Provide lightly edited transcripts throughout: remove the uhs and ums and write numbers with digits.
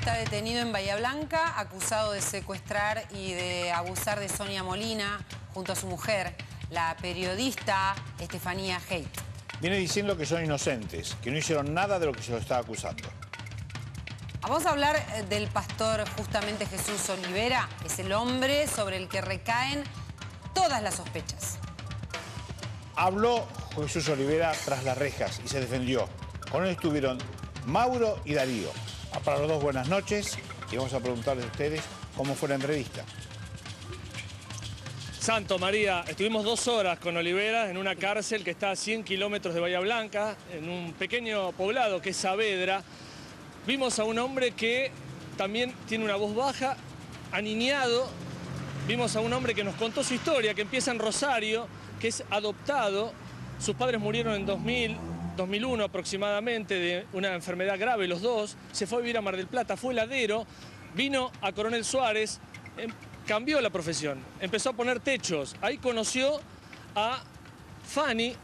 está detenido en Bahía Blanca, acusado de secuestrar y de abusar de Sonia Molina junto a su mujer, la periodista Estefanía Haidt. Viene diciendo que son inocentes, que no hicieron nada de lo que se los estaba acusando. Vamos a hablar del pastor justamente Jesús Olivera. Es el hombre sobre el que recaen todas las sospechas. Habló Jesús Olivera tras las rejas y se defendió. Con él estuvieron Mauro y Darío. Para los dos, buenas noches y vamos a preguntarles a ustedes cómo fue la entrevista. Santo María, estuvimos 2 horas con Olivera en una cárcel que está a 100 kilómetros de Bahía Blanca, en un pequeño poblado que es Saavedra. Vimos a un hombre que también tiene una voz baja, aniñado. Vimos a un hombre que nos contó su historia, que empieza en Rosario, que es adoptado. Sus padres murieron en 2001 aproximadamente de una enfermedad grave, los dos. Se fue a vivir a Mar del Plata, fue heladero, vino a Coronel Suárez, cambió la profesión, empezó a poner techos. Ahí conoció a Fanny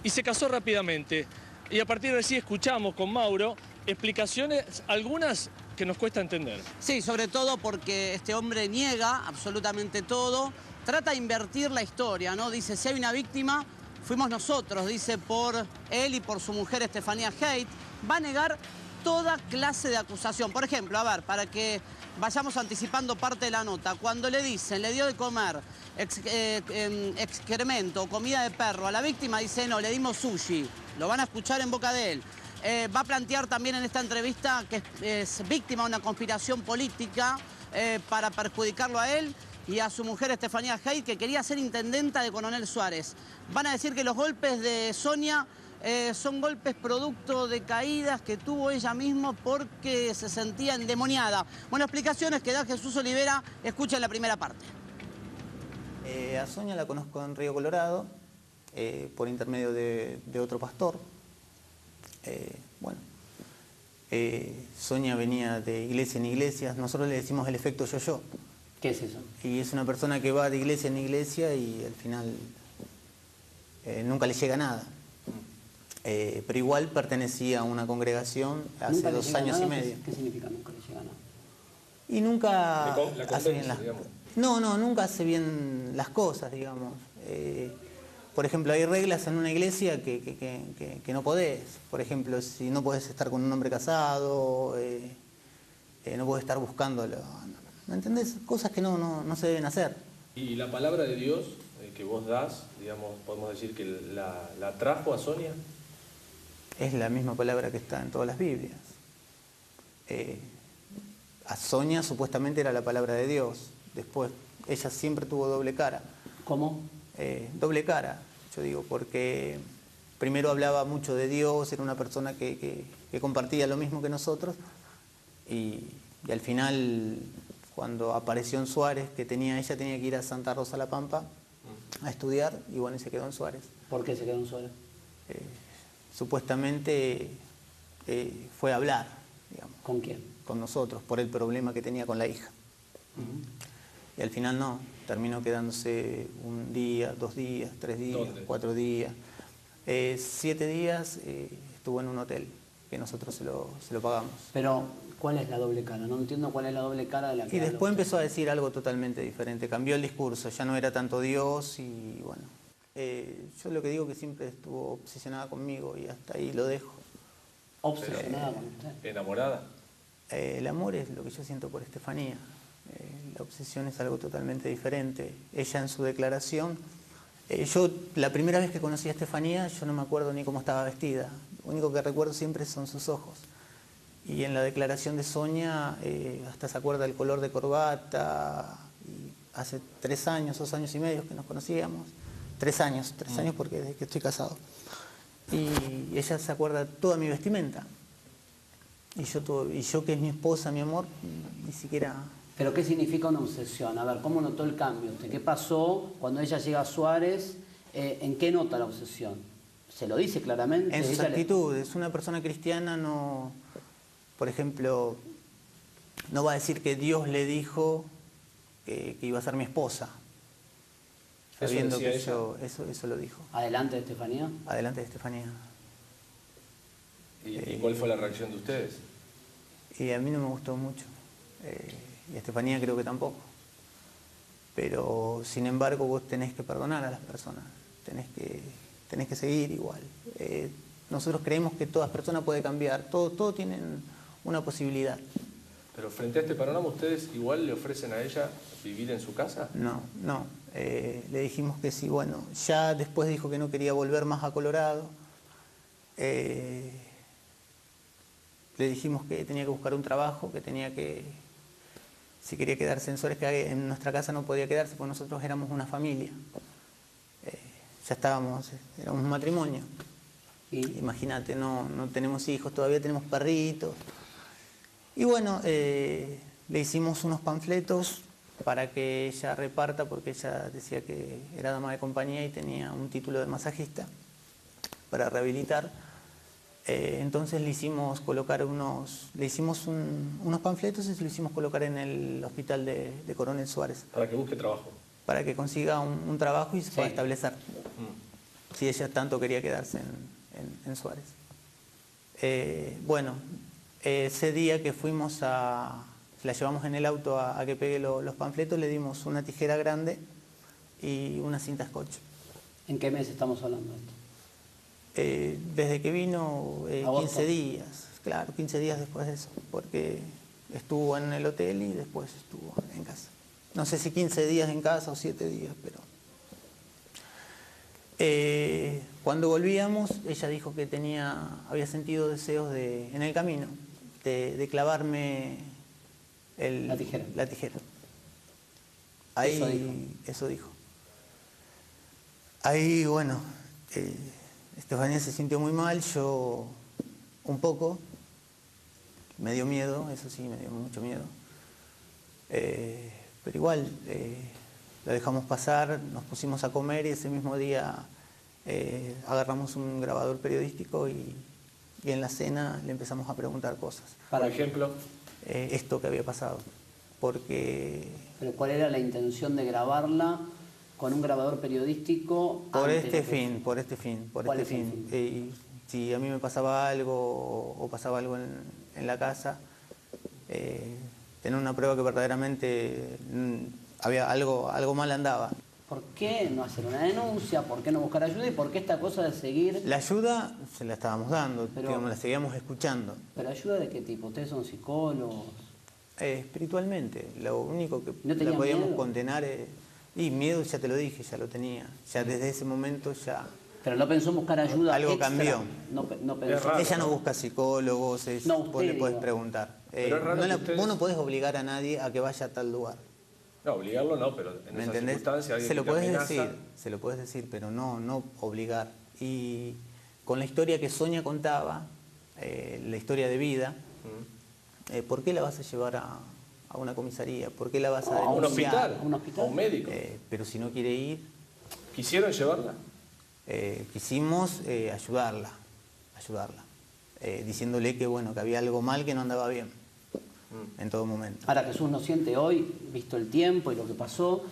y se casó rápidamente. Y a partir de allí escuchamos con Mauro explicaciones, algunas que nos cuesta entender. Sí, sobre todo porque este hombre niega absolutamente todo, trata de invertir la historia, ¿no? Dice, si hay una víctima, fuimos nosotros, dice, por él y por su mujer Estefanía Haidt. Va a negar toda clase de acusación. Por ejemplo, a ver, para que vayamos anticipando parte de la nota, cuando le dicen, le dio de comer excremento, comida de perro a la víctima, dice, no, le dimos sushi. Lo van a escuchar en boca de él. Va a plantear también en esta entrevista que es víctima de una conspiración política para perjudicarlo a él y a su mujer Estefanía Haidt, que quería ser intendenta de Coronel Suárez. Van a decir que los golpes de Sonia son golpes producto de caídas que tuvo ella misma porque se sentía endemoniada. Bueno, explicaciones que da Jesús Olivera. Escuchen la primera parte. A Sonia la conozco en Río Colorado, por intermedio de otro pastor. Sonia venía de iglesia en iglesia. Nosotros le decimos el efecto yo-yo. ¿Qué es eso? Y es una persona que va de iglesia en iglesia y al final nunca le llega nada. Pero igual pertenecía a una congregación hace 2 años y medio. ¿Qué significa nunca le llega nada? Y nunca La hace bien las... digamos. No, nunca hace bien las cosas, digamos. Por ejemplo, hay reglas en una iglesia que no podés. Por ejemplo, si no podés estar con un hombre casado, no podés estar buscándolo. ¿Me entendés? Cosas que no se deben hacer. Y la palabra de Dios que vos das, digamos, podemos decir que la trajo a Sonia. Es la misma palabra que está en todas las Biblias. A Sonia supuestamente era la palabra de Dios. Después, ella siempre tuvo doble cara. ¿Cómo? Doble cara, yo digo, porque primero hablaba mucho de Dios, era una persona que compartía lo mismo que nosotros, y al final, cuando apareció en Suárez, ella tenía que ir a Santa Rosa La Pampa a estudiar, y bueno, y se quedó en Suárez. ¿Por qué se quedó en Suárez? Supuestamente fue a hablar, digamos. ¿Con quién? Con nosotros, por el problema que tenía con la hija. Y al final no, terminó quedándose 1 día, 2 días, 3 días, ¿Dónde? 4 días. 7 días estuvo en un hotel, que nosotros se lo pagamos. Pero, ¿cuál es la doble cara? No entiendo cuál es la doble cara de la que Y habla después usted. empezó a decir algo totalmente diferente, cambió el discurso, ya no era tanto Dios y bueno. Yo lo que digo que siempre estuvo obsesionada conmigo y hasta ahí lo dejo. Obsesionada con usted. ¿Enamorada? El amor es lo que yo siento por Estefanía. La obsesión es algo totalmente diferente. Ella en su declaración, yo la primera vez que conocí a Estefanía, yo no me acuerdo ni cómo estaba vestida. Lo único que recuerdo siempre son sus ojos. Y en la declaración de Sonia, hasta se acuerda del color de corbata. Y hace 3 años, 2 años y medio que nos conocíamos. 3 años porque desde que estoy casado. Y ella se acuerda de toda mi vestimenta. Y yo que es mi esposa, mi amor, ni siquiera... ¿Pero qué significa una obsesión? A ver, ¿cómo notó el cambio? ¿Qué pasó cuando ella llega a Suárez? ¿En qué nota la obsesión? ¿Se lo dice claramente? En sus actitudes. Una persona cristiana no... Por ejemplo, no va a decir que Dios le dijo que iba a ser mi esposa. Sabiendo que eso lo dijo. ¿Adelante de Estefanía? Adelante de Estefanía. ¿Y cuál fue la reacción de ustedes? Y a mí no me gustó mucho. Y a Estefanía creo que tampoco. Pero, sin embargo, vos tenés que perdonar a las personas. Tenés que seguir igual. Nosotros creemos que toda persona puede cambiar. Todos tienen una posibilidad. Pero frente a este panorama, ¿ustedes igual le ofrecen a ella vivir en su casa? No. Le dijimos que sí. Bueno, ya después dijo que no quería volver más a Colorado. Le dijimos que tenía que buscar un trabajo, si quería quedarse en Suárez, que en nuestra casa no podía quedarse, porque nosotros éramos una familia. Ya éramos un matrimonio. Imagínate, no tenemos hijos, todavía tenemos perritos. Y bueno, le hicimos unos panfletos para que ella reparta, porque ella decía que era dama de compañía y tenía un título de masajista para rehabilitar. Entonces le hicimos colocar unos panfletos y se lo hicimos colocar en el hospital de Coronel Suárez. Para que busque trabajo. Para que consiga un trabajo y se pueda establecer. Si ella tanto quería quedarse en Suárez. Bueno, ese día que fuimos la llevamos en el auto a que pegue los panfletos, le dimos una tijera grande y una cinta scotch. ¿En qué mes estamos hablando de esto? Desde que vino, 15 días, claro, 15 días después de eso, porque estuvo en el hotel y después estuvo en casa. No sé si 15 días en casa o 7 días, pero... cuando volvíamos, ella dijo que había sentido deseos en el camino de clavarme la tijera. Ahí, eso dijo. Ahí, bueno... Estefanía se sintió muy mal, yo un poco, me dio miedo, eso sí, me dio mucho miedo. Pero igual, la dejamos pasar, nos pusimos a comer y ese mismo día agarramos un grabador periodístico y en la cena le empezamos a preguntar cosas. Por ejemplo, esto que había pasado, porque... ¿Pero cuál era la intención de grabarla con un grabador periodístico? Por este fin. Si a mí me pasaba algo o pasaba algo en la casa, tener una prueba que verdaderamente había algo mal andaba. ¿Por qué no hacer una denuncia? ¿Por qué no buscar ayuda? ¿Y por qué esta cosa de seguir? La ayuda se la estábamos dando, digamos, la seguíamos escuchando. ¿Pero ayuda de qué tipo? ¿Ustedes son psicólogos? Espiritualmente. Lo único que ¿No la podíamos miedo? condenar es... Y miedo, ya te lo dije, ya lo tenía. Ya desde ese momento ya... Pero no pensó en buscar ayuda Algo extra. cambió. No pensó. Ella no busca psicólogos, vos le podés preguntar. Vos no podés obligar a nadie a que vaya a tal lugar. No, obligarlo no, pero en esa circunstancia alguien se lo amenaza... podés decir, pero no obligar. Y con la historia que Sonia contaba, la historia de vida, ¿por qué la vas a llevar a una comisaría? ¿Por qué la vas a denunciar? ¿A un hospital? ¿A un médico? Pero si no quiere ir... ¿Quisieron llevarla? Quisimos ayudarla, diciéndole que bueno, que había algo mal, que no andaba bien en todo momento. Ahora, Jesús, ¿no siente hoy, visto el tiempo y lo que pasó,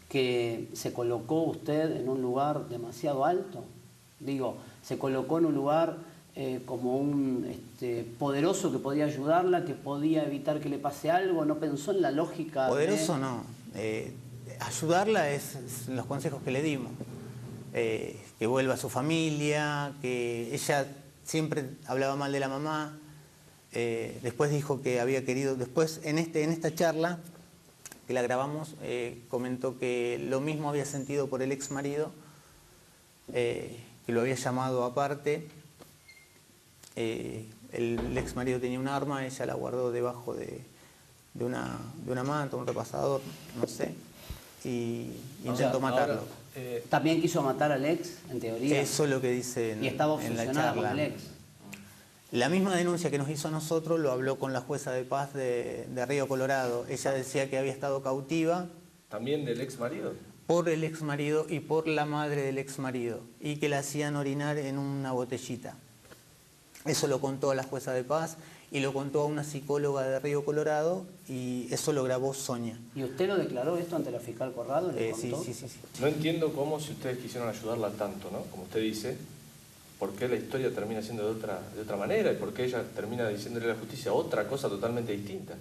que se colocó usted en un lugar demasiado alto? Digo, se colocó en un lugar como un poderoso que podía ayudarla, que podía evitar que le pase algo. ¿No pensó en la lógica? Poderoso no. Ayudarla es los consejos que le dimos. Que vuelva a su familia, que ella siempre hablaba mal de la mamá. Después dijo que había querido, después en esta charla que la grabamos, comentó que lo mismo había sentido por el ex marido, que lo había llamado aparte. El ex marido tenía un arma, ella la guardó debajo de una manta, un repasador, no sé, y intentó matarlo. ¿También quiso matar al ex, en teoría? Eso es lo que dice en la charla. Y estaba obsesionada con el ex. La misma denuncia que nos hizo a nosotros lo habló con la jueza de paz de Río Colorado. Ella decía que había estado cautiva. ¿También del ex marido? Por el ex marido y por la madre del ex marido. Y que la hacían orinar en una botellita. Eso lo contó a la jueza de paz y lo contó a una psicóloga de Río Colorado y eso lo grabó Sonia. ¿Y usted lo declaró esto ante la fiscal Corrado? Sí. No entiendo cómo, si ustedes quisieron ayudarla tanto, ¿no? Como usted dice, por qué la historia termina siendo de otra manera y por qué ella termina diciéndole a la justicia otra cosa totalmente distinta.